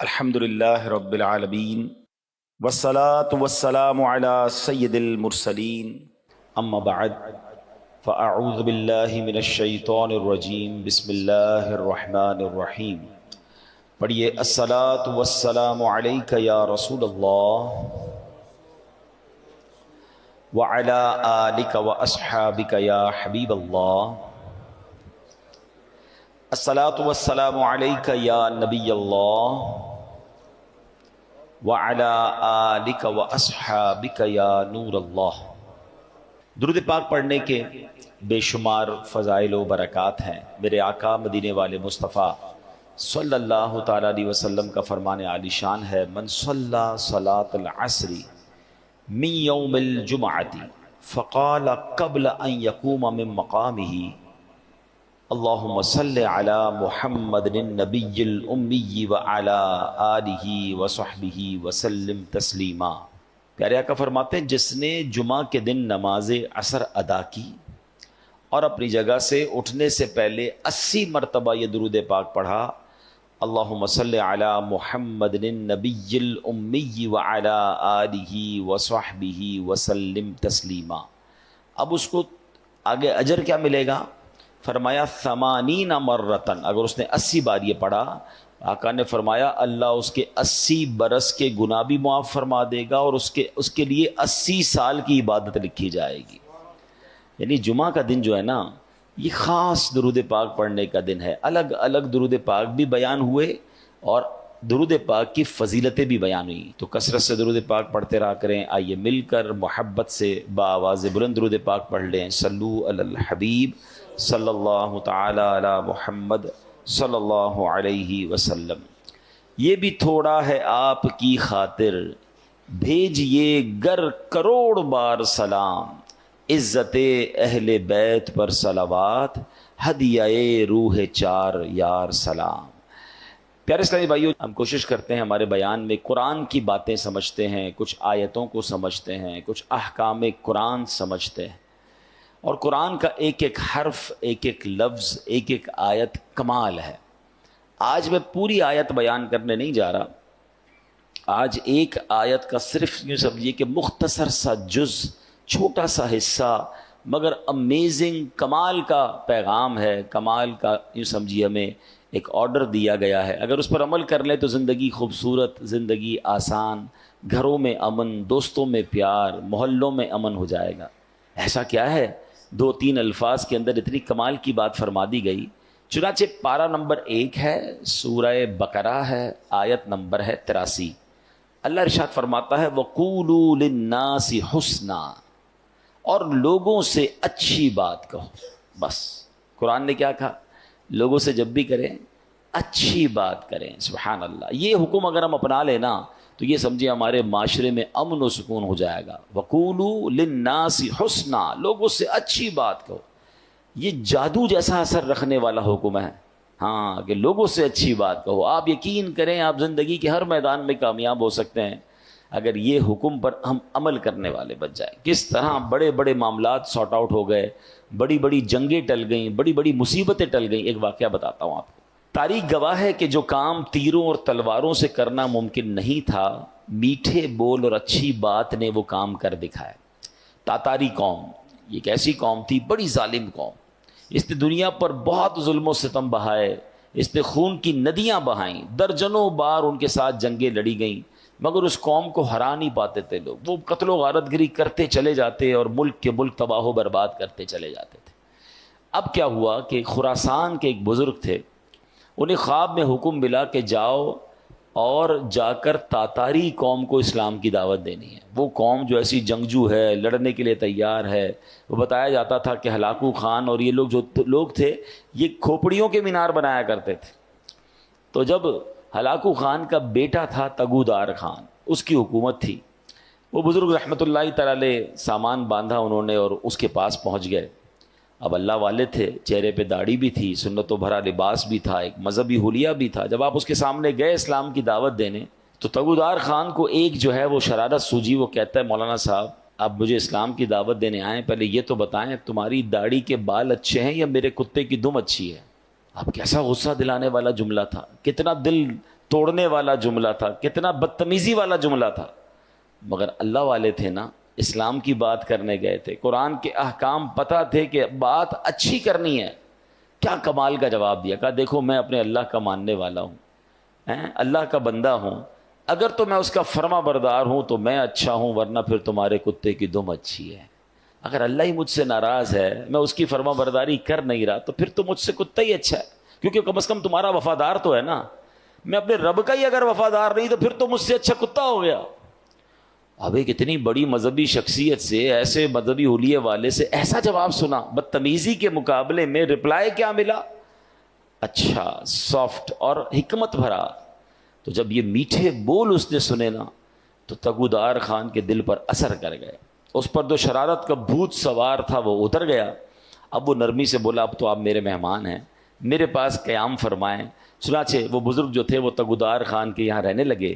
الحمد للہ رب العالمین والصلاة والسلام على سید المرسلین اما بعد فاعوذ باللہ من الشیطان الرجیم بسم اللہ الرحمن الرحیم. پڑھیے الصلاة والسلام علیک یا رسول اللہ وعلی آلک واصحابک یا حبیب اللہ. الصلاة والسلام علیک یا نبی اللہ وعلی آلک واصحابک یا نور اللہ. درود پاک پڑھنے کے بے شمار فضائل و برکات ہیں. میرے آقا مدینے والے مصطفیٰ صلی اللہ تعالیٰ علیہ وسلم کا فرمان عالی شان ہے: من صلی صلاة العصر من یوم الجمعۃ فقال قبل ان یقوم من مقامہ اللہم صلی علی محمد النبی الامی وعلی آلہ وصحبہ وسلم تسلیما. پیارے آقا فرماتے ہیں جس نے جمعہ کے دن نماز عصر ادا کی اور اپنی جگہ سے اٹھنے سے پہلے 80 مرتبہ یہ درود پاک پڑھا: اللہم صلی علی محمد النبی الامی وعلی آلہ وصحبہ وسلم تسلیما. اب اس کو آگے اجر کیا ملے گا؟ فرمایا 80 مرتن. اگر اس نے 80 بار یہ پڑھا، آقا نے فرمایا اللہ اس کے 80 برس کے گناہ بھی معاف فرما دے گا اور اس کے لیے 80 سال کی عبادت لکھی جائے گی. یعنی جمعہ کا دن جو ہے نا، یہ خاص درود پاک پڑھنے کا دن ہے. الگ الگ درود پاک بھی بیان ہوئے اور درود پاک کی فضیلتیں بھی بیان ہوئی. تو کثرت سے درود پاک پڑھتے رہا کریں. آئیے مل کر محبت سے بآواز بلند درود پاک پڑھ لیں: صلو علی الحبیب صلی اللہ تعالی علی محمد صلی اللہ علیہ وسلم. یہ بھی تھوڑا ہے آپ کی خاطر، بھیجئے گر کروڑ بار سلام. عزت اہل بیت پر صلوات، ہدیہ روح چار یار سلام. پیارے اسلامی بھائیو، ہم کوشش کرتے ہیں ہمارے بیان میں قرآن کی باتیں سمجھتے ہیں، کچھ آیتوں کو سمجھتے ہیں، کچھ احکام قرآن سمجھتے ہیں. اور قرآن کا ایک ایک حرف، ایک ایک لفظ، ایک ایک آیت کمال ہے. آج میں پوری آیت بیان کرنے نہیں جا رہا. آج ایک آیت کا صرف یوں سمجھیے کہ مختصر سا جز، چھوٹا سا حصہ، مگر امیزنگ، کمال کا پیغام ہے. کمال کا یوں سمجھیے ہمیں ایک آرڈر دیا گیا ہے. اگر اس پر عمل کر لیں تو زندگی خوبصورت، زندگی آسان، گھروں میں امن، دوستوں میں پیار، محلوں میں امن ہو جائے گا. ایسا کیا ہے 2-3 الفاظ کے اندر اتنی کمال کی بات فرما دی گئی. چنانچہ پارہ نمبر 1 ہے، سورہ بقرہ ہے، آیت نمبر ہے 83. اللہ ارشاد فرماتا ہے: وَقُولُوا لِلنَّاسِ حُسْنًا، اور لوگوں سے اچھی بات کہو. بس قرآن نے کیا کہا؟ لوگوں سے جب بھی کریں اچھی بات کریں. سبحان اللہ. یہ حکم اگر ہم اپنا لینا تو یہ سمجھے ہمارے معاشرے میں امن و سکون ہو جائے گا. وَقُولُوا لِلنَّاسِ حُسْنًا، لوگوں سے اچھی بات کہو. یہ جادو جیسا اثر رکھنے والا حکم ہے. ہاں، کہ لوگوں سے اچھی بات کہو. آپ یقین کریں آپ زندگی کے ہر میدان میں کامیاب ہو سکتے ہیں اگر یہ حکم پر ہم عمل کرنے والے بن جائیں. کس طرح بڑے بڑے معاملات سارٹ آؤٹ ہو گئے، بڑی بڑی جنگیں ٹل گئیں، بڑی بڑی مصیبتیں ٹل گئیں. ایک واقعہ بتاتا ہوں آپ کو. تاریخ گواہ ہے کہ جو کام تیروں اور تلواروں سے کرنا ممکن نہیں تھا، میٹھے بول اور اچھی بات نے وہ کام کر دکھایا. تاتاری قوم، یہ ایک ایسی قوم تھی، بڑی ظالم قوم. اس نے دنیا پر بہت ظلم و ستم بہائے، اس نے خون کی ندیاں بہائیں، درجنوں بار ان کے ساتھ جنگیں لڑی گئیں، مگر اس قوم کو ہرا نہیں پاتے تھے لوگ. وہ قتل و غارت گری کرتے چلے جاتے اور ملک کے ملک تباہ و برباد کرتے چلے جاتے تھے. اب کیا ہوا کہ خراسان کے ایک بزرگ تھے، انہیں خواب میں حکم ملا کہ جاؤ اور جا کر تاتاری قوم کو اسلام کی دعوت دینی ہے. وہ قوم جو ایسی جنگجو ہے، لڑنے کے لیے تیار ہے. وہ بتایا جاتا تھا کہ ہلاکو خان اور یہ لوگ جو لوگ تھے یہ کھوپڑیوں کے مینار بنایا کرتے تھے. تو جب ہلاکو خان کا بیٹا تھا تگودار خان، اس کی حکومت تھی. وہ بزرگ رحمۃ اللہ تعالی علیہ سامان باندھا انہوں نے اور اس کے پاس پہنچ گئے. اب اللہ والے تھے، چہرے پہ داڑھی بھی تھی، سنت و بھرا لباس بھی تھا، ایک مذہبی حلیہ بھی تھا. جب آپ اس کے سامنے گئے اسلام کی دعوت دینے تو تگودار خان کو ایک جو ہے وہ شرارت سوجی. وہ کہتا ہے مولانا صاحب آپ مجھے اسلام کی دعوت دینے آئیں، پہلے یہ تو بتائیں تمہاری داڑھی کے بال اچھے ہیں یا میرے کتے کی دم اچھی ہے؟ اب کیسا غصہ دلانے والا جملہ تھا، کتنا دل توڑنے والا جملہ تھا، کتنا بدتمیزی والا جملہ تھا، مگر اللہ والے تھے نا، اسلام کی بات کرنے گئے تھے، قرآن کے احکام پتہ تھے کہ بات اچھی کرنی ہے، کیا کمال کا جواب دیا، کہا دیکھو میں اپنے اللہ کا ماننے والا ہوں، اللہ کا بندہ ہوں، اگر تو میں اس کا فرما بردار ہوں تو میں اچھا ہوں، ورنہ پھر تمہارے کتے کی دم اچھی ہے۔ اگر اللہ ہی مجھ سے ناراض ہے، میں اس کی فرما برداری کر نہیں رہا، تو پھر تو مجھ سے کتا ہی اچھا ہے، کیونکہ کم از کم تمہارا وفادار تو ہے نا۔ میں اپنے رب کا ہی اگر وفادار نہیں تو پھر تو مجھ سے اچھا کتا ہو گیا۔ اب ایک اتنی بڑی مذہبی شخصیت سے، ایسے مذہبی حلیے والے سے ایسا جواب سنا، بدتمیزی کے مقابلے میں رپلائی کیا ملا؟ اچھا، سافٹ اور حکمت بھرا۔ تو جب یہ میٹھے بول اس نے سنے نا تو تگودار خان کے دل پر اثر کر گئے، اس پر جو شرارت کا بھوت سوار تھا وہ اتر گیا۔ اب وہ نرمی سے بولا اب تو آپ میرے مہمان ہیں، میرے پاس قیام فرمائیں۔ چنانچہ وہ بزرگ جو تھے وہ تگودار خان کے یہاں رہنے لگے،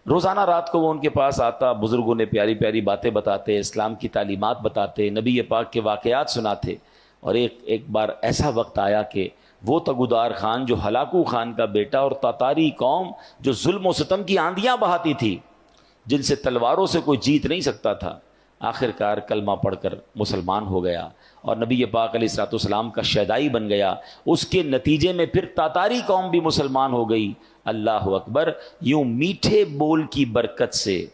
روزانہ رات کو وہ ان کے پاس آتا، بزرگوں نے پیاری پیاری باتیں بتاتے، اسلام کی تعلیمات بتاتے، نبی پاک کے واقعات سناتے۔ اور ایک بار ایسا وقت آیا کہ وہ تگودار خان جو ہلاکو خان کا بیٹا اور تاتاری قوم جو ظلم و ستم کی آندیاں بہاتی تھی، جن سے تلواروں سے کوئی جیت نہیں سکتا تھا، آخر کار کلمہ پڑھ کر مسلمان ہو گیا اور نبی پاک علیہ الصلوۃ والسلام کا شیدائی بن گیا۔ اس کے نتیجے میں پھر تاتاری قوم بھی مسلمان ہو گئی۔ اللہ اکبر! یوں میٹھے بول کی برکت سے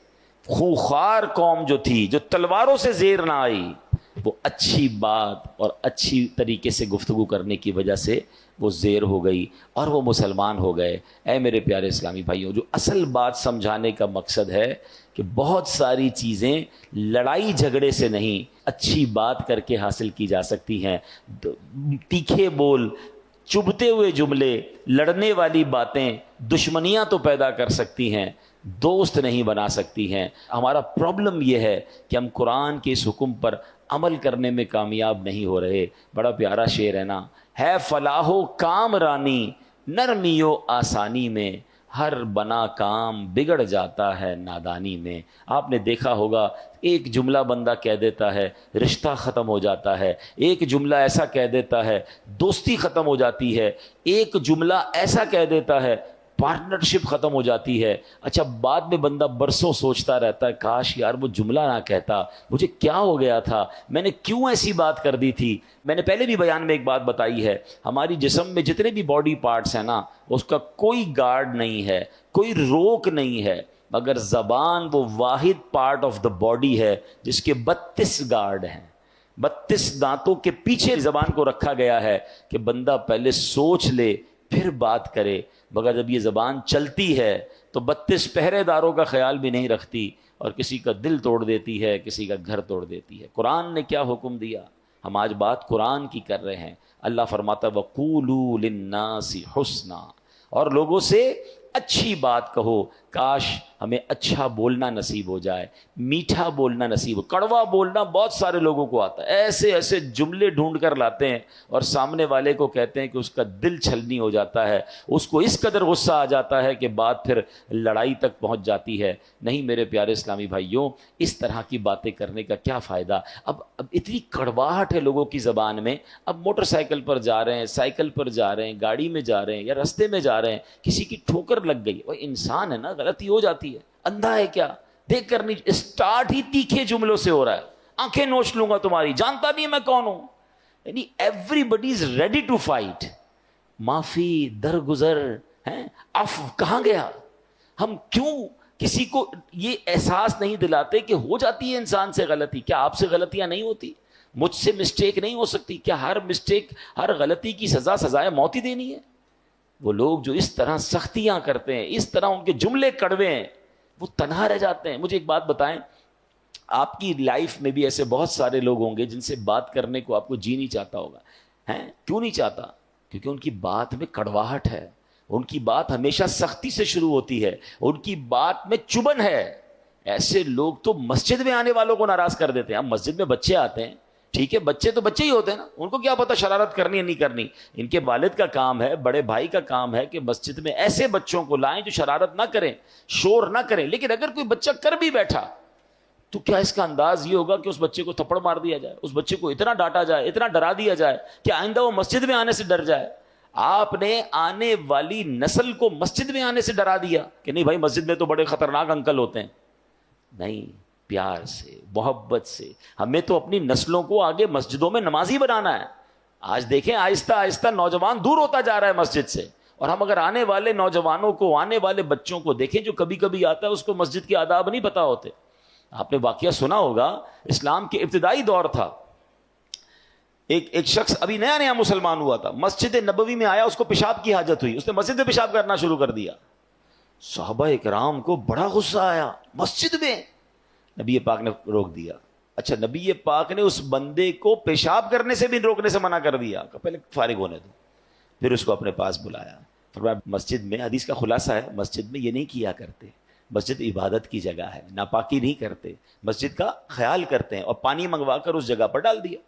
خوخار قوم جو تھی، جو تلواروں سے زیر نہ آئی، وہ اچھی بات اور اچھی طریقے سے گفتگو کرنے کی وجہ سے وہ زیر ہو گئی اور وہ مسلمان ہو گئے۔ اے میرے پیارے اسلامی بھائیوں، جو اصل بات سمجھانے کا مقصد ہے کہ بہت ساری چیزیں لڑائی جھگڑے سے نہیں، اچھی بات کر کے حاصل کی جا سکتی ہیں۔ تیکھے بول، چبھتے ہوئے جملے، لڑنے والی باتیں دشمنیاں تو پیدا کر سکتی ہیں، دوست نہیں بنا سکتی ہیں۔ ہمارا پرابلم یہ ہے کہ ہم قرآن کے اس حکم پر عمل کرنے میں کامیاب نہیں ہو رہے۔ بڑا پیارا شعر ہے نا، ہے فلاح و کام رانی نرمی و آسانی میں، ہر بنا کام بگڑ جاتا ہے نادانی میں۔ آپ نے دیکھا ہوگا ایک جملہ بندہ کہہ دیتا ہے رشتہ ختم ہو جاتا ہے، ایک جملہ ایسا کہہ دیتا ہے دوستی ختم ہو جاتی ہے، ایک جملہ ایسا کہہ دیتا ہے پارٹنرشپ ختم ہو جاتی ہے۔ اچھا، بعد میں بندہ برسوں سوچتا رہتا ہے کاش یار وہ جملہ نہ کہتا، مجھے کیا ہو گیا تھا، میں نے کیوں ایسی بات کر دی تھی۔ میں نے پہلے بھی بیان میں ایک بات بتائی ہے، ہماری جسم میں جتنے بھی باڈی پارٹس ہیں نا، اس کا کوئی گارڈ نہیں ہے، کوئی روک نہیں ہے، مگر زبان وہ واحد پارٹ آف دا باڈی ہے جس کے 32 گارڈ ہیں۔ 32 دانتوں کے پیچھے زبان کو رکھا گیا ہے کہ بندہ پہلے سوچ لے پھر بات کرے، مگر جب یہ زبان چلتی ہے تو 32 پہرے داروں کا خیال بھی نہیں رکھتی اور کسی کا دل توڑ دیتی ہے، کسی کا گھر توڑ دیتی ہے۔ قرآن نے کیا حکم دیا؟ ہم آج بات قرآن کی کر رہے ہیں۔ اللہ فرماتا وَقُولُوا لِلنَّاسِ حُسْنًا، اور لوگوں سے اچھی بات کہو۔ کاش ہمیں اچھا بولنا نصیب ہو جائے، میٹھا بولنا نصیب ہو۔ کڑوا بولنا بہت سارے لوگوں کو آتا ہے، ایسے ایسے جملے ڈھونڈ کر لاتے ہیں اور سامنے والے کو کہتے ہیں کہ اس کا دل چھلنی ہو جاتا ہے، اس کو اس قدر غصہ آ جاتا ہے کہ بات پھر لڑائی تک پہنچ جاتی ہے۔ نہیں میرے پیارے اسلامی بھائیوں، اس طرح کی باتیں کرنے کا کیا فائدہ؟ اب اتنی کڑواہٹ ہے لوگوں کی زبان میں، اب موٹر سائیکل پر جا رہے ہیں، سائیکل پر جا رہے ہیں، گاڑی میں جا رہے ہیں یا رستے میں جا رہے ہیں، کسی کی ٹھوکر لگ گئی، وہ انسان ہے نا، غلطی ہو جاتی ہے، اندھا ہے کیا؟ دیکھ کر نہیں، اسٹارٹ ہی تیکھے جملوں سے ہو رہا ہے، آنکھیں نوچ لوں گا تمہاری، جانتا نہیں میں کون ہوں۔ یعنی everybody is ready to fight, معافی درگزر ہیں، عفو کہاں گیا؟ ہم کیوں کسی کو یہ احساس نہیں دلاتے کہ ہو جاتی ہے انسان سے غلطی؟ کیا آپ سے غلطیاں نہیں ہوتی؟ مجھ سے مسٹیک نہیں ہو سکتی؟ کیا ہر مسٹیک، ہر غلطی کی سزائے موت ہی دینی ہے؟ وہ لوگ جو اس طرح سختیاں کرتے ہیں، اس طرح ان کے جملے کڑوے ہیں، وہ تنہا رہ جاتے ہیں۔ مجھے ایک بات بتائیں، آپ کی لائف میں بھی ایسے بہت سارے لوگ ہوں گے جن سے بات کرنے کو آپ کو جی نہیں چاہتا ہوگا، ہیں؟ کیوں نہیں چاہتا؟ کیونکہ ان کی بات میں کڑواہٹ ہے، ان کی بات ہمیشہ سختی سے شروع ہوتی ہے، ان کی بات میں چبن ہے۔ ایسے لوگ تو مسجد میں آنے والوں کو ناراض کر دیتے ہیں۔ اب مسجد میں بچے آتے ہیں، ٹھیک ہے، بچے تو بچے ہی ہوتے ہیں نا، ان کو کیا پتا شرارت کرنی ہے نہیں کرنی۔ ان کے والد کا کام ہے، بڑے بھائی کا کام ہے کہ مسجد میں ایسے بچوں کو لائیں جو شرارت نہ کریں، شور نہ کریں۔ لیکن اگر کوئی بچہ کر بھی بیٹھا تو کیا اس کا انداز یہ ہوگا کہ اس بچے کو تھپڑ مار دیا جائے، اس بچے کو اتنا ڈانٹا جائے، اتنا ڈرا دیا جائے کہ آئندہ وہ مسجد میں آنے سے ڈر جائے؟ آپ نے آنے والی نسل کو مسجد میں آنے سے ڈرا دیا کہ نہیں بھائی مسجد میں تو بڑے خطرناک انکل ہوتے ہیں. نہیں، پیار سے، محبت سے. ہمیں تو اپنی نسلوں کو آگے مسجدوں میں نمازی بنانا ہے. آج دیکھیں آہستہ آہستہ نوجوان دور ہوتا جا رہا ہے مسجد سے، اور ہم اگر آنے والے نوجوانوں کو، آنے والے بچوں کو دیکھیں جو کبھی کبھی آتا ہے اس کو مسجد کے آداب نہیں پتا ہوتے. آپ نے واقعہ سنا ہوگا، اسلام کے ابتدائی دور تھا، ایک شخص ابھی نیا نیا مسلمان ہوا تھا، مسجد نبوی میں آیا، اس کو پیشاب کی حاجت ہوئی، اس نے مسجد میں پیشاب کرنا شروع کر دیا. صحابہ اکرام کو بڑا غصہ آیا، مسجد میں. نبی پاک نے روک دیا. اچھا، نبی پاک نے اس بندے کو پیشاب کرنے سے بھی روکنے سے منع کر دیا کہ پہلے فارغ ہونے دو. پھر اس کو اپنے پاس بلایا، فرمایا مسجد میں، حدیث کا خلاصہ ہے، مسجد میں یہ نہیں کیا کرتے. مسجد عبادت کی جگہ ہے، ناپاکی نہیں کرتے، مسجد کا خیال کرتے ہیں. اور پانی منگوا کر اس جگہ پر ڈال دیا.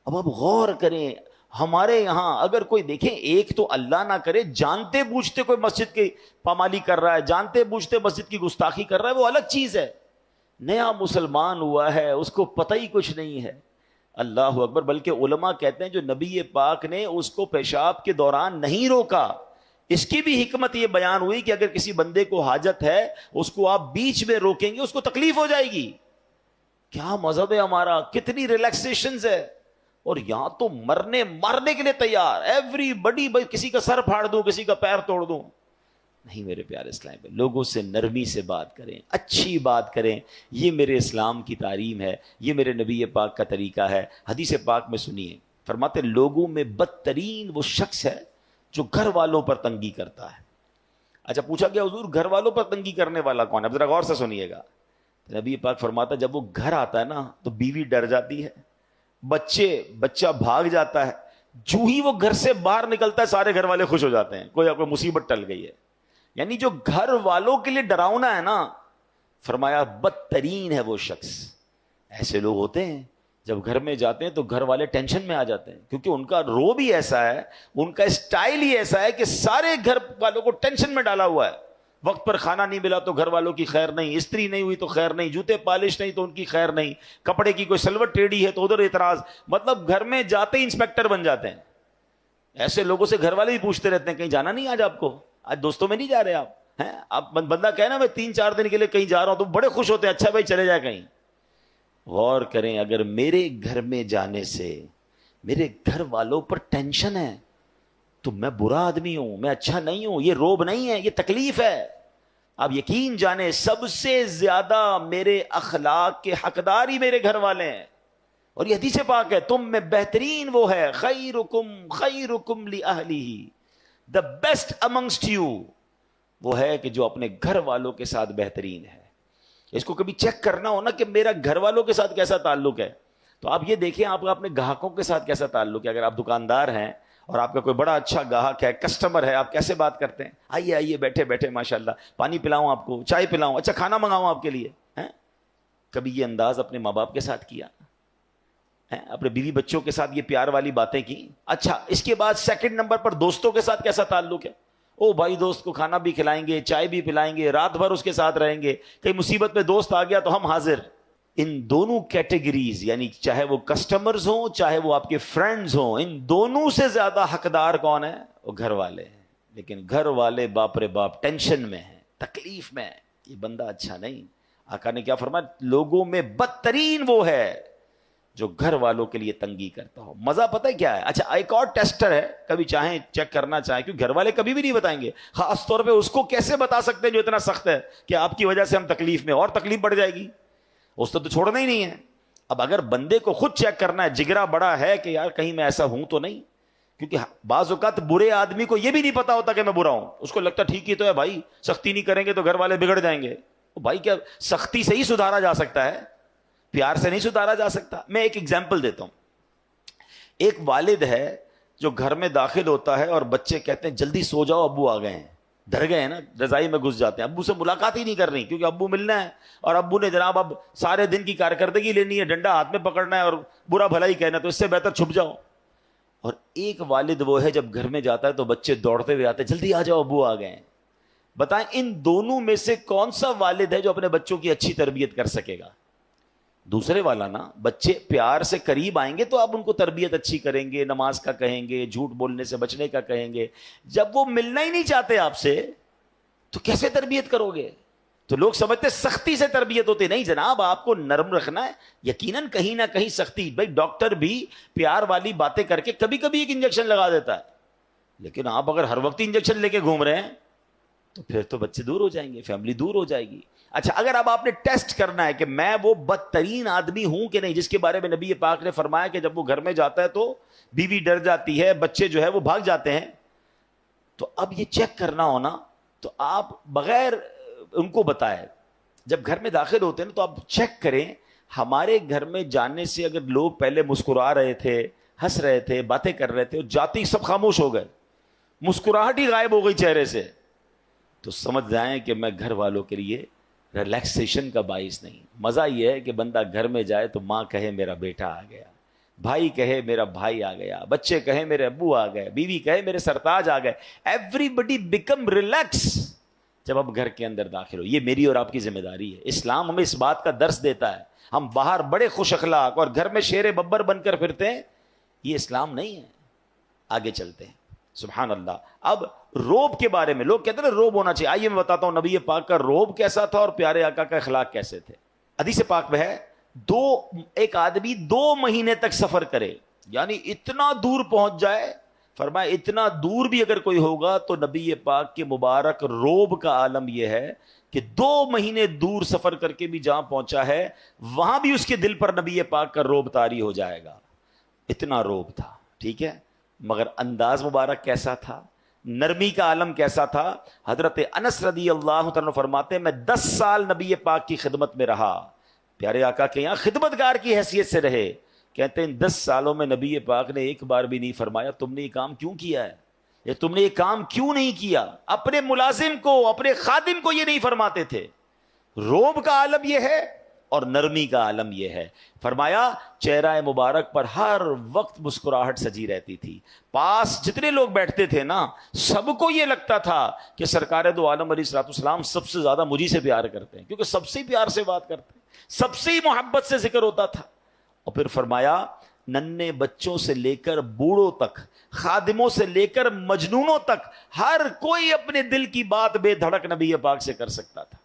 اب آپ غور کریں، ہمارے یہاں اگر کوئی دیکھیں، ایک تو اللہ نہ کرے جانتے بوجھتے کوئی مسجد کی پامالی کر رہا ہے، جانتے بوجھتے مسجد کی گستاخی کر رہا ہے، وہ الگ چیز ہے. نیا مسلمان ہوا ہے، اس کو پتہ ہی کچھ نہیں ہے. اللہ اکبر. بلکہ علماء کہتے ہیں جو نبی پاک نے اس کو پیشاب کے دوران نہیں روکا، اس کی بھی حکمت یہ بیان ہوئی کہ اگر کسی بندے کو حاجت ہے اس کو آپ بیچ میں روکیں گے اس کو تکلیف ہو جائے گی. کیا مذہب ہے ہمارا، کتنی ریلیکسیشنز ہے. اور یہاں تو مارنے کے لیے تیار، ایوری بڈی، کسی کا سر پھاڑ دوں، کسی کا پیر توڑ دوں. نہیں میرے پیارے اسلام میں، لوگوں سے نرمی سے بات کریں، اچھی بات کریں. یہ میرے اسلام کی تعلیم ہے، یہ میرے نبی پاک کا طریقہ ہے. حدیث پاک میں سنیے، فرماتے لوگوں میں بدترین وہ شخص ہے جو گھر والوں پر تنگی کرتا ہے. اچھا، پوچھا گیا حضور گھر والوں پر تنگی کرنے والا کون ہے؟ اب ذرا غور سے سنیے گا. نبی پاک فرماتا جب وہ گھر آتا ہے نا تو بیوی ڈر جاتی ہے، بچہ بھاگ جاتا ہے. جو ہی وہ گھر سے باہر نکلتا ہے سارے گھر والے خوش ہو جاتے ہیں، کوئی مصیبت ٹل گئی ہے. یعنی جو گھر والوں کے لیے ڈراؤنا ہے نا، فرمایا بدترین ہے وہ شخص. ایسے لوگ ہوتے ہیں جب گھر میں جاتے ہیں تو گھر والے ٹینشن میں آ جاتے ہیں، کیونکہ ان کا رو بھی ایسا ہے، ان کا اسٹائل ہی ایسا ہے کہ سارے گھر والوں کو ٹینشن میں ڈالا ہوا ہے. وقت پر کھانا نہیں ملا تو گھر والوں کی خیر نہیں، استری نہیں ہوئی تو خیر نہیں، جوتے پالش نہیں تو ان کی خیر نہیں، کپڑے کی کوئی سلوٹ ٹیڑھی ہے تو ادھر اعتراض. مطلب گھر میں جاتے ہی انسپیکٹر بن جاتے ہیں. ایسے لوگوں سے گھر والے بھی پوچھتے رہتے ہیں کہیں جانا نہیں آج آپ کو، آج دوستوں میں نہیں جا رہے آپ ہیں؟ آپ بندہ کہے نا میں 3-4 دن کے لیے کہیں جا رہا ہوں تو بڑے خوش ہوتے ہیں، اچھا بھائی چلے جائے کہیں. غور کریں، اگر میرے گھر میں جانے سے میرے گھر والوں پر ٹینشن ہے تو میں برا آدمی ہوں، میں اچھا نہیں ہوں. یہ روب نہیں ہے، یہ تکلیف ہے. آپ یقین جانیں سب سے زیادہ میرے اخلاق کے حقدار ہی میرے گھر والے ہیں. اور یہ حدیث پاک ہے، تم میں بہترین وہ ہے، خیرکم لأہلہ، the best amongst you وہ ہے کہ جو اپنے گھر والوں کے ساتھ بہترین ہے. اس کو کبھی چیک کرنا ہو نا کہ میرا گھر والوں کے ساتھ کیسا تعلق ہے، تو آپ یہ دیکھیں آپ کا اپنے گاہکوں کے ساتھ کیسا تعلق ہے. اگر آپ دکاندار ہیں اور آپ کا کوئی بڑا اچھا گاہک ہے، کسٹمر ہے، آپ کیسے بات کرتے ہیں؟ آئیے بیٹھے بیٹھے ماشاءاللہ، پانی پلاؤں آپ کو، چائے پلاؤں، اچھا کھانا منگاؤں آپ کے لیے. کبھی یہ انداز اپنے ماں باپ کے ساتھ کیا؟ اپنے بیوی بچوں کے ساتھ یہ پیار والی باتیں کی؟ اچھا، اس کے بعد سیکنڈ نمبر پر دوستوں کے ساتھ کیسا تعلق ہے؟ او بھائی دوست کو کھانا بھی کھلائیں گے، چائے بھی پلائیں گے، رات بھر اس کے ساتھ رہیں گے، کہیں مصیبت میں دوست آ گیا تو ہم حاضر. ان دونوں کیٹیگریز، یعنی چاہے وہ کسٹمرز ہوں چاہے وہ آپ کے فرینڈز ہوں، ان دونوں سے زیادہ حقدار کون ہے؟ وہ گھر والے ہیں. لیکن گھر والے باپ رے باپ ٹینشن میں ہیں، تکلیف میں ہیں، یہ بندہ اچھا نہیں. آقا نے کیا فرمایا؟ لوگوں میں بدترین وہ ہے جو گھر والوں کے لیے تنگی کرتا ہو. مزہ پتہ ہے کیا ہے؟ اچھا، ایک اور ٹیسٹر ہے، کبھی چاہیں چیک کرنا چاہیں، کیونکہ گھر والے کبھی بھی نہیں بتائیں گے. خاص طور پہ اس کو کیسے بتا سکتے ہیں جو اتنا سخت ہے کہ آپ کی وجہ سے ہم تکلیف میں، اور تکلیف بڑھ جائے گی، اس تو چھوڑنا ہی نہیں ہے. اب اگر بندے کو خود چیک کرنا ہے، جگرا بڑا ہے کہ یار کہیں میں ایسا ہوں تو نہیں، کیونکہ بعض اوقات برے آدمی کو یہ بھی نہیں پتا ہوتا کہ میں برا ہوں، اس کو لگتا ٹھیک ہی تو ہے بھائی، سختی نہیں کریں گے تو گھر والے بگڑ جائیں گے. بھائی کیا سختی سے ہی سدھارا جا سکتا ہے، پیار سے نہیں سدھارا جا سکتا. میں ایک ایگزامپل دیتا ہوں. ایک والد ہے جو گھر میں داخل ہوتا ہے اور بچے کہتے ہیں جلدی سو جاؤ ابو آ گئے ہیں، ڈر گئے ہیں نا، رضائی میں گھس جاتے ہیں، ابو سے ملاقات ہی نہیں کرنی کیونکہ ابو ملنا ہے، اور ابو نے جناب اب سارے دن کی کارکردگی لینی ہے، ڈنڈا ہاتھ میں پکڑنا ہے اور برا بھلا ہی کہنا، تو اس سے بہتر چھپ جاؤ. اور ایک والد وہ ہے جب گھر میں جاتا ہے تو بچے دوڑتے ہوئے آتے ہیں جلدی آ جاؤ ابو آ گئے ہیں. بتائیں ان دونوں میں سے کون سا والد ہے جو اپنے بچوں کی اچھی تربیت کر سکے گا؟ دوسرے والا نا، بچے پیار سے قریب آئیں گے تو آپ ان کو تربیت اچھی کریں گے، نماز کا کہیں گے، جھوٹ بولنے سے بچنے کا کہیں گے. جب وہ ملنا ہی نہیں چاہتے آپ سے تو کیسے تربیت کرو گے؟ تو لوگ سمجھتے سختی سے تربیت ہوتی. نہیں جناب، آپ کو نرم رکھنا ہے. یقیناً کہیں نہ کہیں سختی، بھائی ڈاکٹر بھی پیار والی باتیں کر کے کبھی کبھی ایک انجیکشن لگا دیتا ہے، لیکن آپ اگر ہر وقت انجیکشن لے کے گھوم رہے ہیں تو پھر تو بچے دور ہو جائیں گے، فیملی دور ہو جائے گی. اچھا، اگر اب آپ نے ٹیسٹ کرنا ہے کہ میں وہ بدترین آدمی ہوں کہ نہیں جس کے بارے میں نبی پاک نے فرمایا کہ جب وہ گھر میں جاتا ہے تو بیوی ڈر جاتی ہے، بچے جو ہے وہ بھاگ جاتے ہیں، تو اب یہ چیک کرنا ہونا تو آپ بغیر ان کو بتائے جب گھر میں داخل ہوتے ہیں تو آپ چیک کریں. ہمارے گھر میں جانے سے اگر لوگ پہلے مسکرا رہے تھے، ہنس رہے تھے، باتیں کر رہے تھے، جاتے ہی سب خاموش ہو گئے، مسکراہٹ ہی غائب ہو گئی چہرے سے، تو سمجھ جائیں کہ میں گھر والوں کے لیے ریلیکسیشن کا باعث نہیں. مزہ یہ ہے کہ بندہ گھر میں جائے تو ماں کہے میرا بیٹا آ گیا، بھائی کہے میرا بھائی آ گیا، بچے کہے میرے ابو آ گئے، بیوی کہے میرے سرتاج آ گئے. ایوری بڈی بیکم ریلیکس جب آپ گھر کے اندر داخل ہو. یہ میری اور آپ کی ذمہ داری ہے. اسلام ہمیں اس بات کا درس دیتا ہے. ہم باہر بڑے خوش اخلاق اور گھر میں شیر ببر بن کر پھرتے ہیں، یہ اسلام نہیں ہے. آگے چلتے ہیں. سبحان اللہ. اب روب کے بارے میں لوگ کہتے ہیں روب ہونا چاہیے. آئیے میں بتاتا ہوں نبی پاک کا روب کیسا تھا اور پیارے آقا کا اخلاق کیسے تھے. حدیث پاک میں ہے ایک آدمی 2 مہینے تک سفر کرے، یعنی اتنا دور پہنچ جائے. فرمایا اتنا دور بھی اگر کوئی ہوگا تو نبی پاک کے مبارک روب کا عالم یہ ہے کہ 2 مہینے دور سفر کر کے بھی جہاں پہنچا ہے وہاں بھی اس کے دل پر نبی پاک کا روب طاری ہو جائے گا. اتنا روب تھا. ٹھیک ہے، مگر انداز مبارک کیسا تھا، نرمی کا عالم کیسا تھا. حضرت انس رضی اللہ تعالیٰ فرماتے ہیں میں 10 سال نبی پاک کی خدمت میں رہا، پیارے آقا کے یہاں خدمتگار کی حیثیت سے رہے. کہتے ہیں 10 سالوں میں نبی پاک نے ایک بار بھی نہیں فرمایا تم نے یہ کام کیوں کیا ہے، یا تم نے یہ کام کیوں نہیں کیا. اپنے ملازم کو، اپنے خادم کو یہ نہیں فرماتے تھے. روب کا عالم یہ ہے اور نرمی کا عالم یہ ہے. فرمایا چہرہ مبارک پر ہر وقت مسکراہٹ سجی رہتی تھی. پاس جتنے لوگ بیٹھتے تھے نا سب کو یہ لگتا تھا کہ سرکار دو عالم علیہ الصلوۃ والسلام سب سے زیادہ مجھی سے پیار کرتے ہیں، کیونکہ سب سے پیار سے بات کرتے ہیں، سب سے ہی محبت سے ذکر ہوتا تھا. اور پھر فرمایا ننھے بچوں سے لے کر بوڑھوں تک، خادموں سے لے کر مجنونوں تک، ہر کوئی اپنے دل کی بات بے دھڑک نبی پاک سے کر سکتا تھا.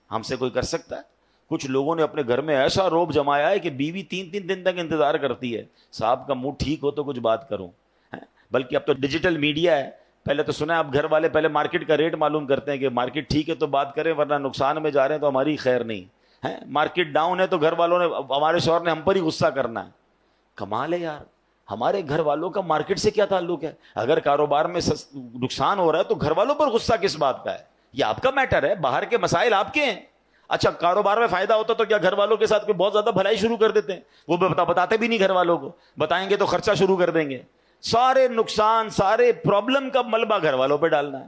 ہم سے کوئی کر سکتا ہے؟ کچھ لوگوں نے اپنے گھر میں ایسا روب جمایا ہے کہ بیوی 3 دن تک انتظار کرتی ہے صاحب کا موڈ ٹھیک ہو تو کچھ بات کروں. بلکہ اب تو ڈیجیٹل میڈیا ہے. پہلے تو سنا ہے اب گھر والے پہلے مارکیٹ کا ریٹ معلوم کرتے ہیں کہ مارکیٹ ٹھیک ہے تو بات کریں، ورنہ نقصان میں جا رہے ہیں تو ہماری خیر نہیں ہے. مارکیٹ ڈاؤن ہے تو گھر والوں نے، ہمارے شوہر نے ہم پر ہی غصہ کرنا ہے. کمال ہے یار. ہمارے گھر والوں کا مارکیٹ سے کیا تعلق ہے؟ اگر کاروبار میں نقصان ہو رہا ہے تو گھر والوں پر غصہ کس بات کا ہے؟ یہ آپ کا میٹر ہے. باہر کے مسائل آپ کے ہیں. اچھا کاروبار میں فائدہ ہوتا تو کیا گھر والوں کے ساتھ کوئی بہت زیادہ بھلائی شروع کر دیتے ہیں؟ وہ بتاتے بھی نہیں گھر والوں کو. بتائیں گے تو خرچہ شروع کر دیں گے. سارے نقصان، سارے پرابلم کا ملبہ گھر والوں پہ ڈالنا ہے.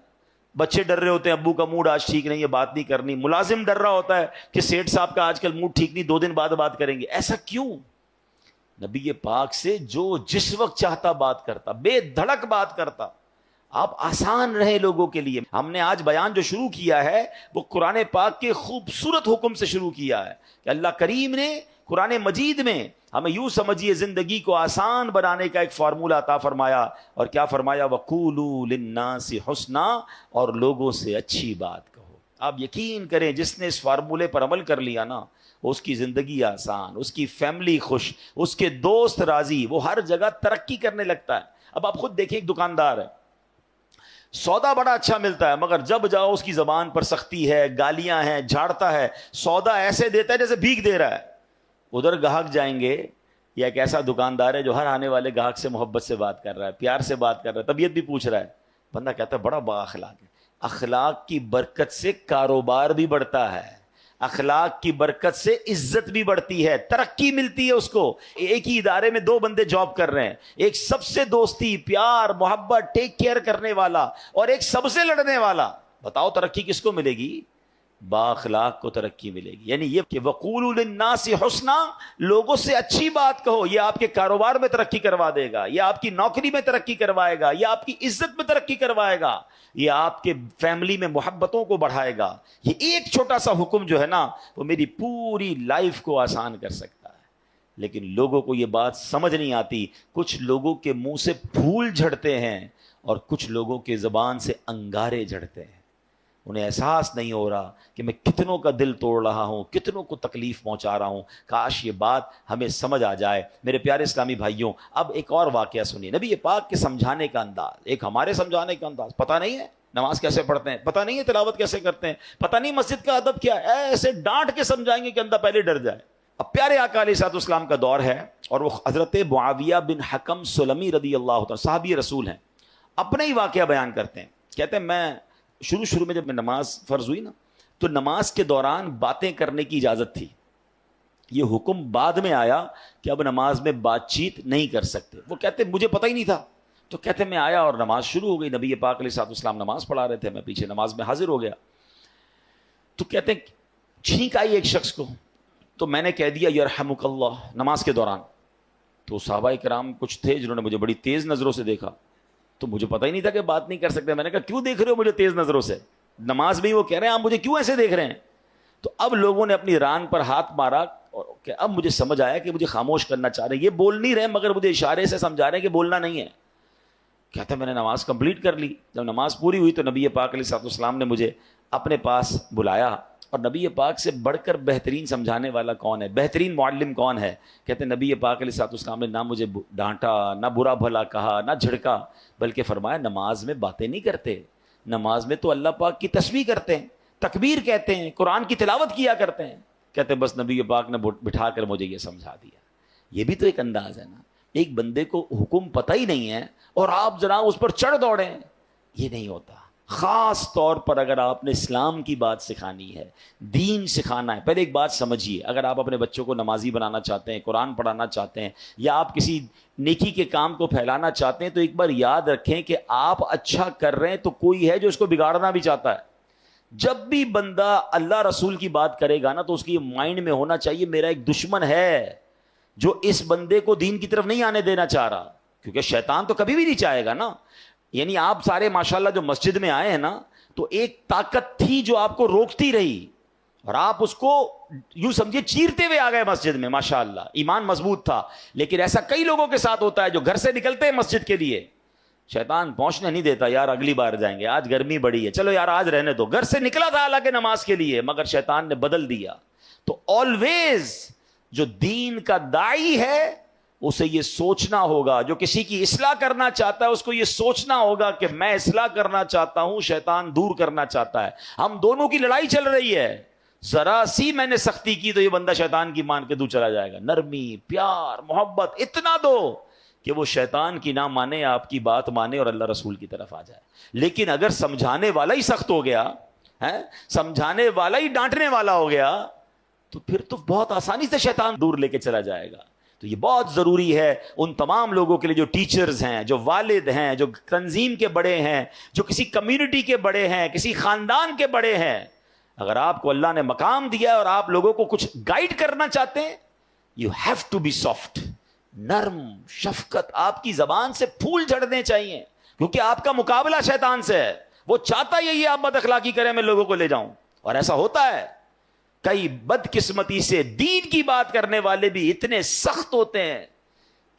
بچے ڈر رہے ہوتے ہیں ابو کا موڈ آج ٹھیک نہیں ہے، بات نہیں کرنی. ملازم ڈر رہا ہوتا ہے کہ سیٹھ صاحب کا آج کل موڈ ٹھیک نہیں، 2 دن بعد بات کریں گے. ایسا کیوں؟ نبی پاک سے جو جس وقت چاہتا بات کرتا، بے دھڑک بات کرتا. آپ آسان رہے لوگوں کے لیے. ہم نے آج بیان جو شروع کیا ہے وہ قرآن پاک کے خوبصورت حکم سے شروع کیا ہے کہ اللہ کریم نے قرآن مجید میں ہمیں یوں سمجھیے زندگی کو آسان بنانے کا ایک فارمولہ عطا فرمایا. اور کیا فرمایا؟ وَقُولُوا لِلنَّاسِ حُسْنًا، اور لوگوں سے اچھی بات کہو. آپ یقین کریں جس نے اس فارمولے پر عمل کر لیا نا اس کی زندگی آسان، اس کی فیملی خوش، اس کے دوست راضی، وہ ہر جگہ ترقی کرنے لگتا ہے. اب آپ خود دیکھیں ایک دکاندار ہے، سودا بڑا اچھا ملتا ہے مگر جب جاؤ اس کی زبان پر سختی ہے، گالیاں ہیں، جھاڑتا ہے. سودا ایسے دیتا ہے جیسے بھیک دے رہا ہے. ادھر گاہک جائیں گے، یا ایک ایسا دکاندار ہے جو ہر آنے والے گاہک سے محبت سے بات کر رہا ہے، پیار سے بات کر رہا ہے، طبیعت بھی پوچھ رہا ہے. بندہ کہتا ہے بڑا با اخلاق ہے. اخلاق کی برکت سے کاروبار بھی بڑھتا ہے، اخلاق کی برکت سے عزت بھی بڑھتی ہے، ترقی ملتی ہے اس کو. ایک ہی ادارے میں 2 بندے جاب کر رہے ہیں، ایک سب سے دوستی، پیار، محبت، ٹیک کیئر کرنے والا، اور ایک سب سے لڑنے والا. بتاؤ ترقی کس کو ملے گی؟ با اخلاق کو ترقی ملے گی. یعنی یہ کہ وَقُولُوا لِلنَّاسِ حُسْنًا، لوگوں سے اچھی بات کہو. یہ آپ کے کاروبار میں ترقی کروا دے گا، یہ آپ کی نوکری میں ترقی کروائے گا، یہ آپ کی عزت میں ترقی کروائے گا، یہ آپ کے فیملی میں محبتوں کو بڑھائے گا. یہ ایک چھوٹا سا حکم جو ہے نا وہ میری پوری لائف کو آسان کر سکتا ہے. لیکن لوگوں کو یہ بات سمجھ نہیں آتی. کچھ لوگوں کے منہ سے پھول جھڑتے ہیں اور کچھ لوگوں کے زبان سے انگارے جھڑتے ہیں. انہیں احساس نہیں ہو رہا کہ میں کتنوں کا دل توڑ رہا ہوں, کتنوں کو تکلیف پہنچا رہا ہوں. کاش یہ بات ہمیں سمجھ آ جائے. میرے پیارے اسلامی بھائیوں, اب ایک اور واقعہ سنیے. نبی پاک کے سمجھانے کا انداز, ایک ہمارے سمجھانے کا انداز. پتہ نہیں ہے نماز کیسے پڑھتے ہیں, پتہ نہیں ہے تلاوت کیسے کرتے ہیں, پتہ نہیں مسجد کا ادب کیا ہے, ایسے ڈانٹ کے سمجھائیں گے کہ بندہ پہلے ڈر جائے. اب پیارے آقا علیہ الصلوۃ والسلام کا دور ہے اور وہ حضرت معاویہ بن حکم سلمی رضی اللہ عنہ صحابی رسول ہیں, اپنا ہی واقعہ بیان کرتے ہیں. کہتے ہیں میں شروع میں جب نماز فرض ہوئی نا تو نماز کے دوران باتیں کرنے کی اجازت تھی. یہ حکم بعد میں آیا کہ اب نماز میں بات چیت نہیں کر سکتے. وہ کہتے مجھے پتہ ہی نہیں تھا. تو کہتے میں آیا اور نماز شروع ہو گئی. نبی پاک علیہ الصلوۃ والسلام نماز پڑھا رہے تھے, میں پیچھے نماز میں حاضر ہو گیا. تو کہتے ہیں چھینک آئی ایک شخص کو, تو میں نے کہہ دیا یرحمک اللہ نماز کے دوران. تو صحابہ کرام کچھ تھے جنہوں نے مجھے بڑی تیز نظروں سے دیکھا, تو مجھے پتہ ہی نہیں تھا کہ بات نہیں کر سکتے. میں نے کہا کیوں دیکھ رہے ہو مجھے تیز نظروں سے, نماز میں ہی وہ کہہ رہے ہیں آپ مجھے کیوں ایسے دیکھ رہے ہیں. تو اب لوگوں نے اپنی ران پر ہاتھ مارا کہ اب مجھے سمجھ آیا کہ مجھے خاموش کرنا چاہ رہے ہیں. یہ بول نہیں رہے مگر مجھے اشارے سے سمجھا رہے ہیں کہ بولنا نہیں ہے. کہتا میں نے نماز کمپلیٹ کر لی. جب نماز پوری ہوئی تو نبی پاک علیہ الصلوۃ والسلام نے مجھے اپنے پاس بلایا. اور نبی پاک سے بڑھ کر بہترین سمجھانے والا کون ہے, بہترین معلم کون ہے؟ کہتے ہیں نبی پاک علیہ الصلوۃ والسلام نے نہ مجھے ڈانٹا, نہ برا بھلا کہا, نہ جھڑکا, بلکہ فرمایا نماز میں باتیں نہیں کرتے, نماز میں تو اللہ پاک کی تسبیح کرتے ہیں, تکبیر کہتے ہیں, قرآن کی تلاوت کیا کرتے ہیں. کہتے ہیں بس نبی پاک نے بٹھا کر مجھے یہ سمجھا دیا. یہ بھی تو ایک انداز ہے نا, ایک بندے کو حکم پتہ ہی نہیں ہے اور آپ ذرا اس پر چڑھ دوڑیں, یہ نہیں ہوتا. خاص طور پر اگر آپ نے اسلام کی بات سکھانی ہے, دین سکھانا ہے, پہلے ایک بات سمجھیے. اگر آپ اپنے بچوں کو نمازی بنانا چاہتے ہیں, قرآن پڑھانا چاہتے ہیں, یا آپ کسی نیکی کے کام کو پھیلانا چاہتے ہیں, تو ایک بار یاد رکھیں کہ آپ اچھا کر رہے ہیں تو کوئی ہے جو اس کو بگاڑنا بھی چاہتا ہے. جب بھی بندہ اللہ رسول کی بات کرے گا نا تو اس کی مائنڈ میں ہونا چاہیے میرا ایک دشمن ہے جو اس بندے کو دین کی طرف نہیں آنے دینا چاہ رہا, کیونکہ شیطان تو کبھی بھی نہیں چاہے گا نا. یعنی آپ سارے ماشاءاللہ جو مسجد میں آئے ہیں نا, تو ایک طاقت تھی جو آپ کو روکتی رہی اور آپ اس کو یوں سمجھے چیرتے ہوئے آ گئے مسجد میں. ماشاءاللہ ایمان مضبوط تھا. لیکن ایسا کئی لوگوں کے ساتھ ہوتا ہے جو گھر سے نکلتے ہیں مسجد کے لیے, شیطان پہنچنے نہیں دیتا, یار اگلی بار جائیں گے, آج گرمی بڑی ہے, چلو یار آج رہنے دو. گھر سے نکلا تھا حالانکہ نماز کے لیے, مگر شیطان نے بدل دیا. تو آلویز جو دین کا داعی ہے اسے یہ سوچنا ہوگا, جو کسی کی اصلاح کرنا چاہتا ہے اس کو یہ سوچنا ہوگا کہ میں اصلاح کرنا چاہتا ہوں, شیطان دور کرنا چاہتا ہے. ہم دونوں کی لڑائی چل رہی ہے. ذرا سی میں نے سختی کی تو یہ بندہ شیطان کی مان کے دور چلا جائے گا. نرمی, پیار, محبت اتنا دو کہ وہ شیطان کی نہ مانے, آپ کی بات مانے اور اللہ رسول کی طرف آ جائے. لیکن اگر سمجھانے والا ہی سخت ہو گیا, سمجھانے والا ہی ڈانٹنے والا ہو گیا, تو پھر تو بہت آسانی سے شیطان دور لے کے چلا جائے گا. تو یہ بہت ضروری ہے ان تمام لوگوں کے لیے جو ٹیچرز ہیں, جو والد ہیں, جو تنظیم کے بڑے ہیں, جو کسی کمیونٹی کے بڑے ہیں, کسی خاندان کے بڑے ہیں. اگر آپ کو اللہ نے مقام دیا ہے اور آپ لوگوں کو کچھ گائیڈ کرنا چاہتے ہیں, you have to be soft, نرم, شفقت. آپ کی زبان سے پھول جھڑنے چاہیے, کیونکہ آپ کا مقابلہ شیطان سے ہے. وہ چاہتا یہی آپ بد اخلاقی کریں, میں لوگوں کو لے جاؤں. اور ایسا ہوتا ہے. کئی بدقسمتی سے دین کی بات کرنے والے بھی اتنے سخت ہوتے ہیں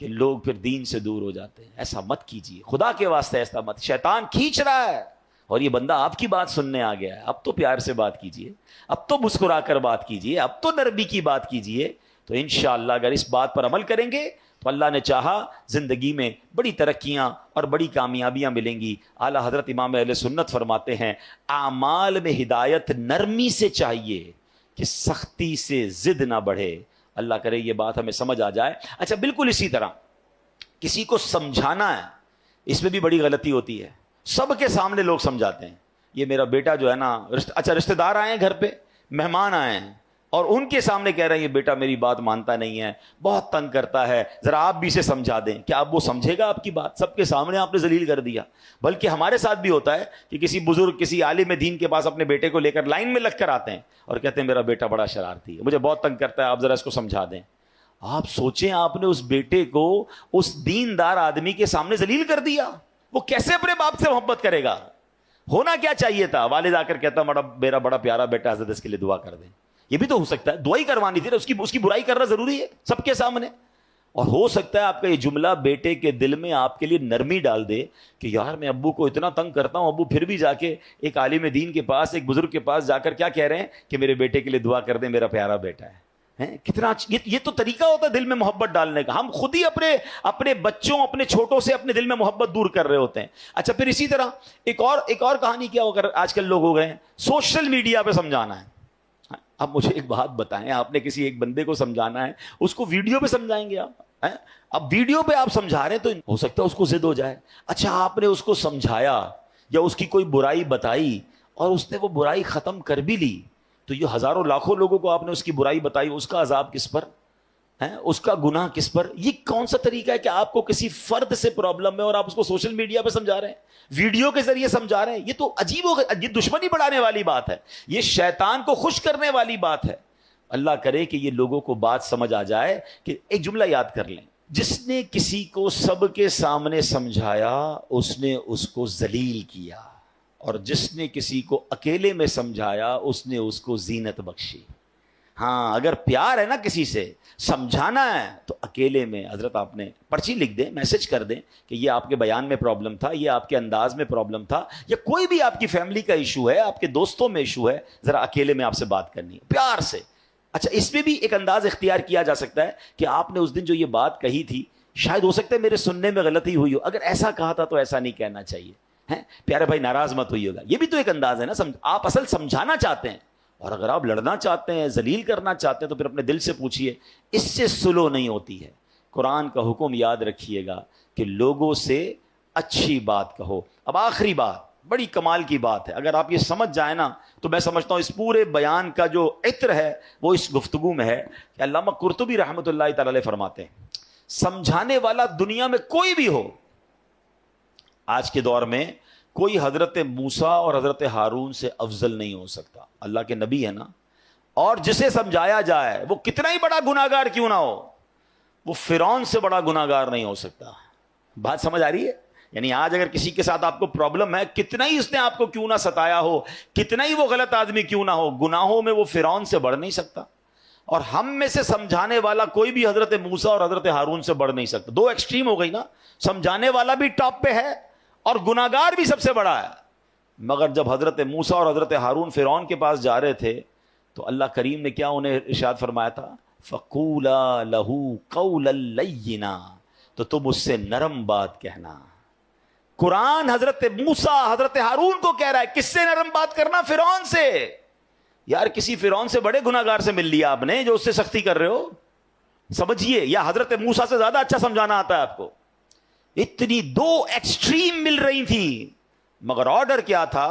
کہ لوگ پھر دین سے دور ہو جاتے ہیں. ایسا مت کیجیے, خدا کے واسطے ایسا مت. شیطان کھینچ رہا ہے اور یہ بندہ آپ کی بات سننے آ گیا ہے. اب تو پیار سے بات کیجیے, اب تو مسکرا کر بات کیجیے, اب تو نرمی کی بات کیجیے. تو انشاءاللہ اگر اس بات پر عمل کریں گے تو اللہ نے چاہا زندگی میں بڑی ترقیاں اور بڑی کامیابیاں ملیں گی. اعلیٰ حضرت امام اہل سنت فرماتے ہیں اعمال میں ہدایت نرمی سے چاہیے کہ سختی سے ضد نہ بڑھے. اللہ کرے یہ بات ہمیں سمجھ آ جائے. اچھا بالکل اسی طرح کسی کو سمجھانا ہے, اس میں بھی بڑی غلطی ہوتی ہے. سب کے سامنے لوگ سمجھاتے ہیں, یہ میرا بیٹا جو ہے نا, اچھا رشتہ دار آئے ہیں گھر پہ, مہمان آئے ہیں, اور ان کے سامنے کہہ رہے ہیں یہ بیٹا میری بات مانتا نہیں ہے, بہت تنگ کرتا ہے, ذرا آپ بھی اسے سمجھا دیں. کیا اب وہ سمجھے گا آپ کی بات؟ سب کے سامنے آپ نے ذلیل کر دیا. بلکہ ہمارے ساتھ بھی ہوتا ہے کہ کسی بزرگ, کسی عالم دین کے پاس اپنے بیٹے کو لے کر لائن میں لگ کر آتے ہیں اور کہتے ہیں میرا بیٹا بڑا شرارتی ہے, مجھے بہت تنگ کرتا ہے, آپ ذرا اس کو سمجھا دیں. آپ سوچیں آپ نے اس بیٹے کو اس دیندار آدمی کے سامنے ذلیل کر دیا, وہ کیسے اپنے باپ سے محبت کرے گا؟ ہونا کیا چاہیے تھا, والد آ کر کہتا میرا بڑا پیارا بیٹا, حضرت اس کے لیے دعا کر دیں. یہ بھی تو ہو سکتا ہے, دعائی کروانی تھی نا, اس کی برائی کرنا ضروری ہے سب کے سامنے. اور ہو سکتا ہے آپ کا یہ جملہ بیٹے کے دل میں آپ کے لیے نرمی ڈال دے کہ یار میں ابو کو اتنا تنگ کرتا ہوں, ابو پھر بھی جا کے ایک عالم دین کے پاس, ایک بزرگ کے پاس جا کر کیا کہہ رہے ہیں کہ میرے بیٹے کے لیے دعا کر دیں, میرا پیارا بیٹا ہے. کتنا یہ تو طریقہ ہوتا ہے دل میں محبت ڈالنے کا. ہم خود ہی اپنے بچوں, اپنے چھوٹوں سے اپنے دل میں محبت دور کر رہے ہوتے ہیں. اچھا پھر اسی طرح ایک اور کہانی کیا ہو کر آج کل لوگ ہو گئے ہیں, سوشل میڈیا پہ سمجھانا ہے. اب مجھے ایک بات بتائیں, آپ نے کسی ایک بندے کو سمجھانا ہے, اس کو ویڈیو پہ سمجھائیں گے آپ؟ اب ویڈیو پہ آپ سمجھا رہے ہیں تو ہو سکتا ہے اس کو ضد ہو جائے. اچھا آپ نے اس کو سمجھایا یا اس کی کوئی برائی بتائی اور اس نے وہ برائی ختم کر بھی لی, تو یہ ہزاروں لاکھوں لوگوں کو آپ نے اس کی برائی بتائی, اس کا عذاب کس پر ہے, اس کا گناہ کس پر؟ یہ کون سا طریقہ ہے کہ آپ کو کسی فرد سے پرابلم ہے اور آپ اس کو سوشل میڈیا پہ سمجھا رہے ہیں, ویڈیو کے ذریعے سمجھا رہے ہیں؟ یہ تو عجیب ہو گیا, یہ دشمنی بڑھانے والی بات ہے, یہ شیطان کو خوش کرنے والی بات ہے. اللہ کرے کہ یہ لوگوں کو بات سمجھ آ جائے. کہ ایک جملہ یاد کر لیں, جس نے کسی کو سب کے سامنے سمجھایا اس نے اس کو ذلیل کیا, اور جس نے کسی کو اکیلے میں سمجھایا اس نے اس کو زینت بخشی. ہاں اگر پیار ہے نا کسی سے, سمجھانا ہے تو اکیلے میں. حضرت آپ نے پرچی لکھ دیں, میسج کر دیں کہ یہ آپ کے بیان میں پرابلم تھا, یہ آپ کے انداز میں پرابلم تھا, یا کوئی بھی آپ کی فیملی کا ایشو ہے, آپ کے دوستوں میں ایشو ہے, ذرا اکیلے میں آپ سے بات کرنی ہے پیار سے. اچھا اس میں بھی ایک انداز اختیار کیا جا سکتا ہے کہ آپ نے اس دن جو یہ بات کہی تھی شاید ہو سکتا ہے میرے سننے میں غلطی ہوئی ہو, اگر ایسا کہا تھا تو ایسا نہیں کہنا چاہیے, پیارے بھائی ناراض مت ہوئی ہوگا. یہ بھی تو ایک انداز ہے نا, آپ اصل سمجھانا چاہتے ہیں, اور اگر آپ لڑنا چاہتے ہیں, ذلیل کرنا چاہتے ہیں, تو پھر اپنے دل سے پوچھئے. اس سے سلو نہیں ہوتی ہے. قرآن کا حکم یاد رکھیے گا کہ لوگوں سے اچھی بات کہو. اب آخری بات بڑی کمال کی بات ہے, اگر آپ یہ سمجھ جائیں نا تو میں سمجھتا ہوں اس پورے بیان کا جو عطر ہے وہ اس گفتگو میں ہے. کہ علامہ قرطبی رحمۃ اللہ تعالی علیہ فرماتے ہیں, سمجھانے والا دنیا میں کوئی بھی ہو, آج کے دور میں کوئی حضرت موسیٰ اور حضرت ہارون سے افضل نہیں ہو سکتا. اللہ کے نبی ہے نا, اور جسے سمجھایا جائے وہ کتنا ہی بڑا گناہگار کیوں نہ ہو, وہ فرعون سے بڑا گناہگار نہیں ہو سکتا. بات سمجھ آ رہی ہے؟ یعنی آج اگر کسی کے ساتھ آپ کو پرابلم ہے, کتنا ہی اس نے آپ کو کیوں نہ ستایا ہو, کتنا ہی وہ غلط آدمی کیوں نہ ہو, گناہوں میں وہ فرعون سے بڑھ نہیں سکتا. اور ہم میں سے سمجھانے والا کوئی بھی حضرت موسیٰ اور حضرت ہارون سے بڑھ نہیں سکتا. دو ایکسٹریم ہو گئی نا, سمجھانے والا بھی ٹاپ پہ ہے اور گناہگار بھی سب سے بڑا ہے. مگر جب حضرت موسیٰ اور حضرت ہارون فرعون کے پاس جا رہے تھے تو اللہ کریم نے کیا انہیں ارشاد فرمایا تھا, فَقُولَا لَهُ قَوْلًا لَيِّنًا, تو تم اس سے نرم بات کہنا. قرآن حضرت موسیٰ حضرت ہارون کو کہہ رہا ہے, کس سے نرم بات کرنا؟ فرعون سے. یار کسی فرعون سے بڑے گناہگار سے مل لیا آپ نے جو اس سے سختی کر رہے ہو, سمجھیے. یا حضرت موسیٰ سے زیادہ اچھا سمجھانا آتا ہے آپ کو. اتنی دو ایکسٹریم مل رہی تھی, مگر آرڈر کیا تھا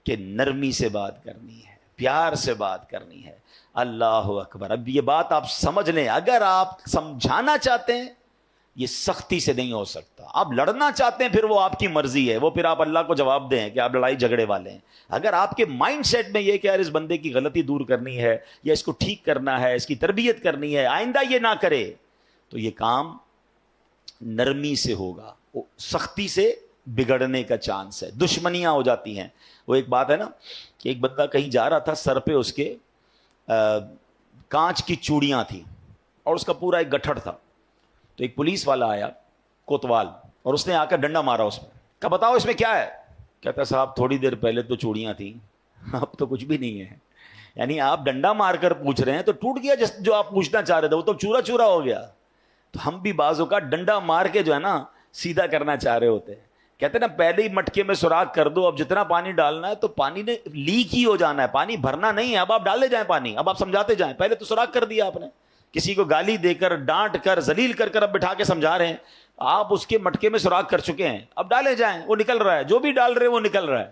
کہ نرمی سے بات کرنی ہے, پیار سے بات کرنی ہے. اللہ اکبر. اب یہ بات آپ سمجھ لیں, اگر آپ سمجھانا چاہتے ہیں یہ سختی سے نہیں ہو سکتا. آپ لڑنا چاہتے ہیں پھر وہ آپ کی مرضی ہے, وہ پھر آپ اللہ کو جواب دیں کہ آپ لڑائی جھگڑے والے ہیں. اگر آپ کے مائنڈ سیٹ میں یہ کہ یار اس بندے کی غلطی دور کرنی ہے, یا اس کو ٹھیک کرنا ہے, اس کی تربیت کرنی ہے, آئندہ یہ نہ کرے, تو یہ کام نرمی سے ہوگا. سختی سے بگڑنے کا چانس ہے, دشمنیاں ہو جاتی ہیں. وہ ایک بات ہے نا کہ ایک بندہ کہیں جا رہا تھا, سر پہ اس کے کانچ کی چوڑیاں تھیں اور اس کا پورا ایک گٹھڑ تھا. تو ایک پولیس والا آیا کوتوال, اور اس نے آ کر ڈنڈا مارا اس میں. کہ بتاؤ اس میں کیا ہے؟ کہتا صاحب تھوڑی دیر پہلے تو چوڑیاں تھیں, اب تو کچھ بھی نہیں ہے. یعنی آپ ڈنڈا مار کر پوچھ رہے ہیں تو ٹوٹ گیا جو آپ پوچھنا چاہ رہے تھے, وہ تو چورا چورا ہو گیا. تو ہم بھی بعضوں کا ڈنڈا مار کے جو ہے نا سیدھا کرنا چاہ رہے ہوتے ہیں. کہتے ہیں نا پہلے ہی مٹکے میں سوراخ کر دو, اب جتنا پانی ڈالنا ہے تو پانی نے لیک ہی ہو جانا ہے, پانی بھرنا نہیں ہے. اب آپ ڈالے جائیں پانی, اب آپ سمجھاتے جائیں. پہلے تو سوراخ کر دیا آپ نے, کسی کو گالی دے کر, ڈانٹ کر, ذلیل کر کر اب بٹھا کے سمجھا رہے ہیں. آپ اس کے مٹکے میں سوراخ کر چکے ہیں, اب ڈالے جائیں, وہ نکل رہا ہے, جو بھی ڈال رہے ہیں وہ نکل رہا ہے.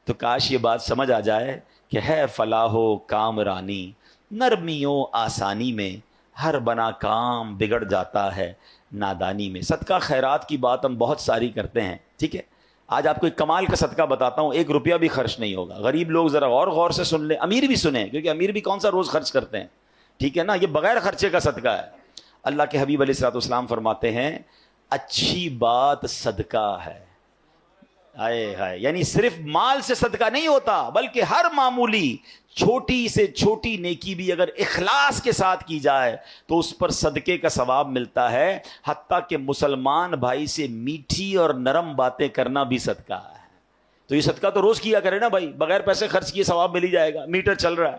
تو کاش یہ بات سمجھ آ جائے کہ ہے فلاح و کامرانی, نرمیوں آسانی میں, ہر بنا کام بگڑ جاتا ہے نادانی میں. صدقہ خیرات کی بات ہم بہت ساری کرتے ہیں, ٹھیک ہے. آج آپ کو ایک کمال کا صدقہ بتاتا ہوں, 1 روپیہ بھی خرچ نہیں ہوگا. غریب لوگ ذرا اور غور سے سن لیں, امیر بھی سنیں, کیونکہ امیر بھی کون سا روز خرچ کرتے ہیں, ٹھیک ہے نا. یہ بغیر خرچے کا صدقہ ہے. اللہ کے حبیب علیہ الصلوۃ والسلام فرماتے ہیں اچھی بات صدقہ ہے. ہائے ہائے، یعنی صرف مال سے صدقہ نہیں ہوتا، بلکہ ہر معمولی چھوٹی سے چھوٹی نیکی بھی اگر اخلاص کے ساتھ کی جائے تو اس پر صدقے کا ثواب ملتا ہے، حتیٰ کہ مسلمان بھائی سے میٹھی اور نرم باتیں کرنا بھی صدقہ ہے۔ تو یہ صدقہ تو روز کیا کرے نا بھائی، بغیر پیسے خرچ کیے ثواب مل ہی جائے گا، میٹر چل رہا ہے۔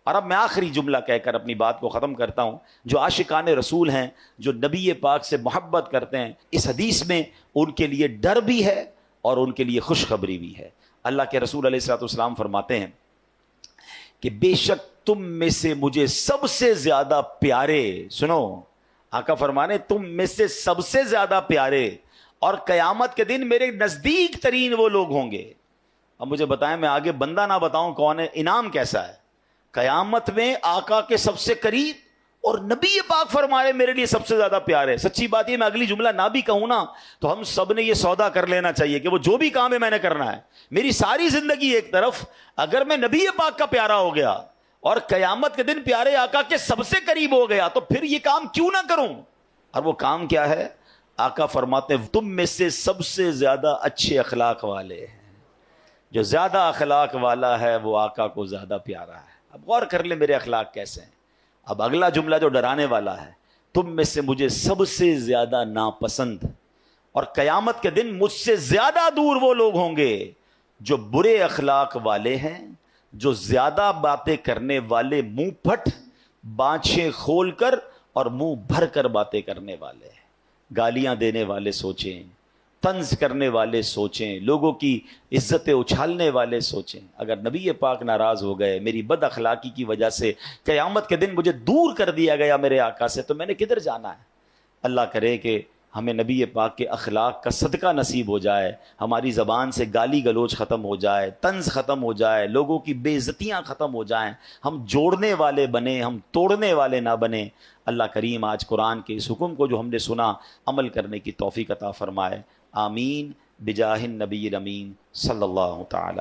اور اب میں آخری جملہ کہہ کر اپنی بات کو ختم کرتا ہوں۔ جو عاشقان رسول ہیں، جو نبی پاک سے محبت کرتے ہیں، اس حدیث میں ان کے لیے ڈر بھی ہے اور ان کے لیے خوشخبری بھی ہے۔ اللہ کے رسول علیہ الصلوۃ والسلام فرماتے ہیں کہ بے شک تم میں سے مجھے سب سے زیادہ پیارے، سنو آقا فرمانے تم میں سے سب سے زیادہ پیارے اور قیامت کے دن میرے نزدیک ترین وہ لوگ ہوں گے۔ اب مجھے بتائیں، میں آگے بندہ نہ بتاؤں کون ہے، انعام کیسا ہے؟ قیامت میں آقا کے سب سے قریب، اور نبی پاک فرمائے میرے لیے سب سے زیادہ پیارے۔ سچی بات یہ میں اگلی جملہ نہ بھی کہوں نا تو ہم سب نے یہ سودا کر لینا چاہیے کہ وہ جو بھی کام ہے میں نے کرنا ہے، میری ساری زندگی ایک طرف، اگر میں نبی پاک کا پیارا ہو گیا اور قیامت کے دن پیارے آقا کے سب سے قریب ہو گیا تو پھر یہ کام کیوں نہ کروں؟ اور وہ کام کیا ہے؟ آقا فرماتے ہیں تم میں سے سب سے زیادہ اچھے اخلاق والے ہیں۔ جو زیادہ اخلاق والا ہے وہ آقا کو زیادہ پیارا ہے۔ اب غور کر لیں میرے اخلاق کیسے ہیں۔ اب اگلا جملہ جو ڈرانے والا ہے، تم میں سے مجھے سب سے زیادہ ناپسند اور قیامت کے دن مجھ سے زیادہ دور وہ لوگ ہوں گے جو برے اخلاق والے ہیں، جو زیادہ باتیں کرنے والے، منہ پھٹ، بانچیں کھول کر اور منہ بھر کر باتیں کرنے والے ہیں، گالیاں دینے والے سوچیں، طنز کرنے والے سوچیں، لوگوں کی عزتیں اچھالنے والے سوچیں۔ اگر نبی پاک ناراض ہو گئے، میری بد اخلاقی کی وجہ سے قیامت کے دن مجھے دور کر دیا گیا میرے آقا سے، تو میں نے کدھر جانا ہے؟ اللہ کرے کہ ہمیں نبی پاک کے اخلاق کا صدقہ نصیب ہو جائے، ہماری زبان سے گالی گلوچ ختم ہو جائے، طنز ختم ہو جائے، لوگوں کی بے عزتیاں ختم ہو جائیں، ہم جوڑنے والے بنیں، ہم توڑنے والے نہ بنیں۔ اللہ کریم آج قرآن کے اس حکم کو جو ہم نے سنا عمل کرنے کی توفیق عطا فرمائے۔ آمین بجاہ النبی الامین صلی اللہ تعالی